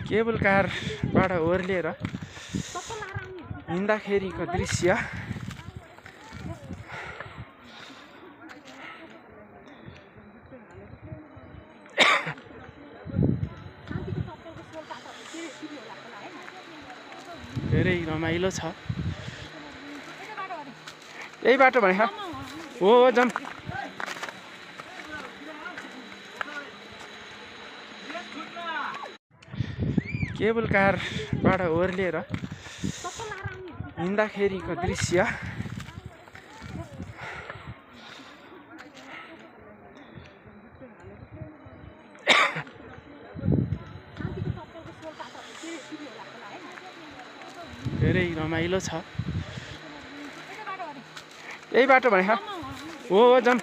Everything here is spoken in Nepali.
केबल कारबाट ओर्लिएर हिँड्दाखेरिको दृश्य धेरै रमाइलो छ। यही बाटो भने हो जम केबल कारबाट ओर्लिएर हिँड्दाखेरिको दृश्य धेरै रमाइलो छ। यही बाटो भने हो जम